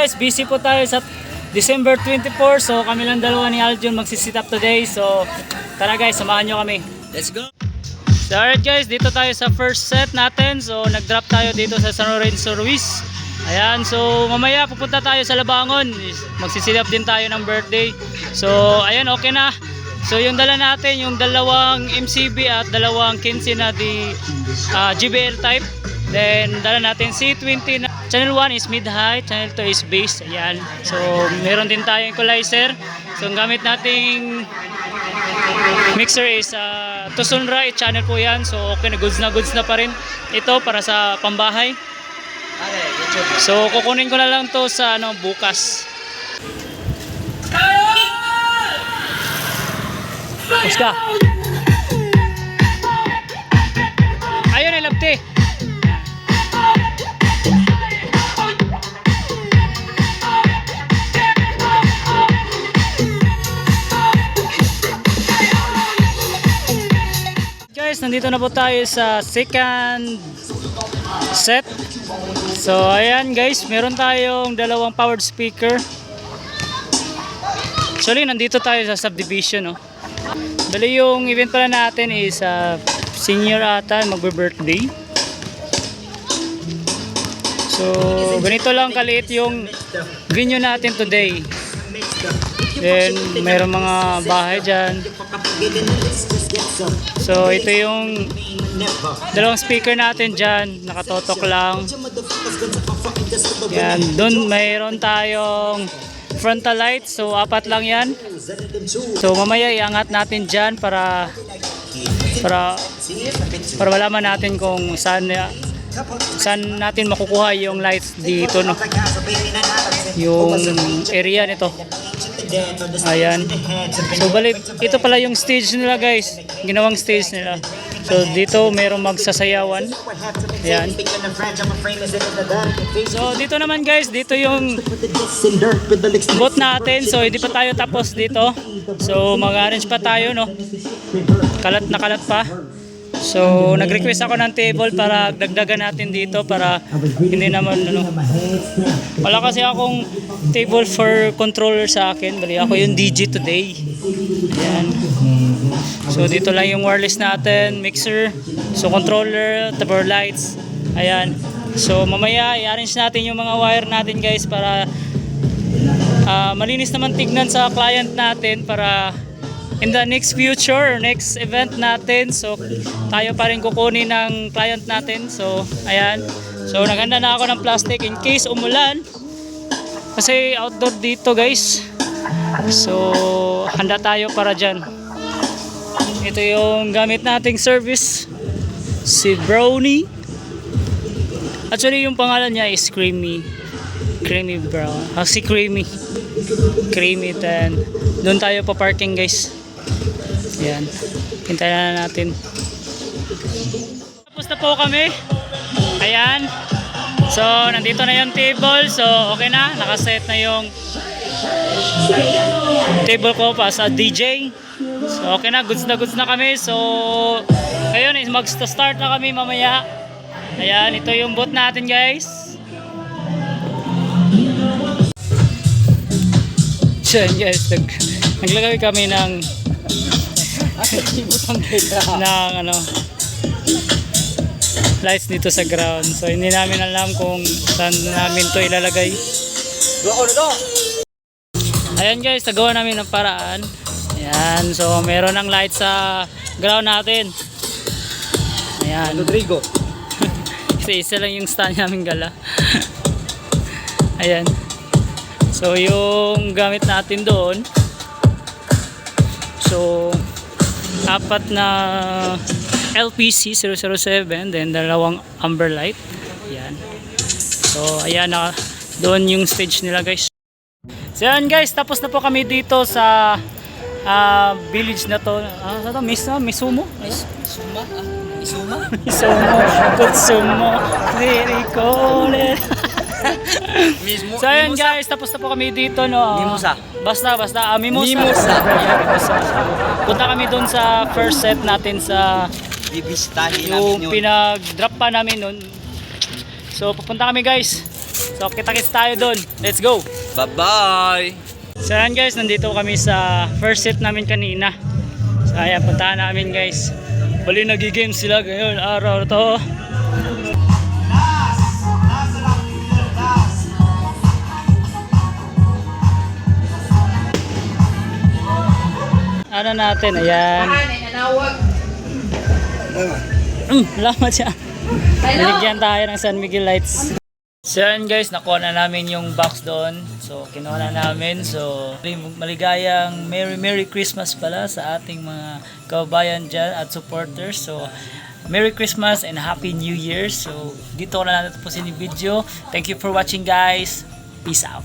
guys, busy po tayo sa December 24. So kami lang dalawa ni Aljun magsisit up today. So tara guys, samahan nyo kami. Let's go! So alright guys, dito tayo sa first set natin. So nag-drop tayo dito sa San Lorenzo Ruiz. Ayan, so mamaya pupunta tayo sa Labangon. Magsisit up din tayo ng birthday. So ayan, okay na. So yung dala natin, yung dalawang MCB at dalawang 15 na GBL type. Then dala natin C20 na channel 1 is mid-high, channel 2 is bass. Ayan. So meron din tayong equalizer. So ang gamit nating mixer is Tucson Rai channel po yan. So okay na goods na pa rin. Ito para sa pambahay. So kukunin ko na lang to sa bukas. Puska. Ayun ay labte. Guys, nandito na po tayo sa second set. So ayan guys, meron tayong dalawang powered speaker. Actually, nandito tayo sa subdivision, no. Bali yung event pala natin is senior ata, magbe-birthday. So ganito lang kaliit yung venue natin today. Then mayroong mga bahay dyan. So ito yung dalawang speaker natin dyan, nakatotok lang. Yan, doon mayroon tayong frontal light, so 4 lang yan. So mamaya iangat natin dyan para malaman natin kung saan natin makukuha yung lights dito, no, yung area nito. Ayan. So balik, ito pala yung stage nila guys, ginawang stage nila. So dito mayroong magsasayawan. Ayan. So dito naman guys, dito yung booth natin. So hindi pa tayo tapos dito. So mag-arrange pa tayo, no. Kalat na kalat pa. So nag-request ako ng table para dagdagan natin dito para hindi naman wala kasi akong table for controller sa akin. Bali ako yung DJ today. Ayan. So dito lang yung wireless natin, mixer, so controller, power lights. Ayan. So mamaya i-arrange natin yung mga wire natin guys para malinis naman tignan sa client natin para in the next future or next event natin, so tayo pa rin kukunin ng client natin. So ayan. So naghanda na ako ng plastic in case umulan kasi outdoor dito guys. So handa tayo para dyan. Ito yung gamit nating service, si Brownie. Actually yung pangalan niya is Creamy Brown. Si Creamy. Then doon tayo pa parking guys. Ayan. Hintayin na natin. Tapos na po kami. Ayan. So nandito na yung table. So okay na. Nakaset na yung table ko pa sa DJ. So okay na. Goods na kami. So ngayon is mag-start na kami mamaya. Ayan. Ito yung booth natin guys. So guys, naglagay kami ng lights dito sa ground. So hindi namin alam kung saan namin to ilalagay. Ayan guys, nagawa namin ng paraan. Ayan, so meron ng lights sa ground natin. Ayan. Rodrigo. Isa lang yung stand namin gala. Ayan. So yung gamit natin doon, so 4 na LPC 007, then dalawang amber light. Ayan. So ayan na doon yung stage nila guys. So ayan guys, tapos na po kami dito sa village na to. Misumo? Kutsumo. So ayan guys, tapos na po kami dito, no. Mimosa. Basta Mimosa. Punta kami doon sa first set natin sa Bibistahin yung namin yun. pinag-drop pa namin noon. So pupunta kami guys. So kita-kits tayo doon. Let's go! Bye-bye! So ayan guys, nandito kami sa first set namin kanina. So ayan, puntahan namin guys. Bali nag-game sila ngayon, araw to. Ano natin, ayan. Salamat siya. Binigyan tayo ng San Miguel Lights. So yan guys, nakuha na namin yung box doon. So kinuha na namin. So maligayang Merry Christmas pala sa ating mga kababayan dyan at supporters. So Merry Christmas and Happy New Year. So dito ko na natin tapusin yung video. Thank you for watching guys. Peace out.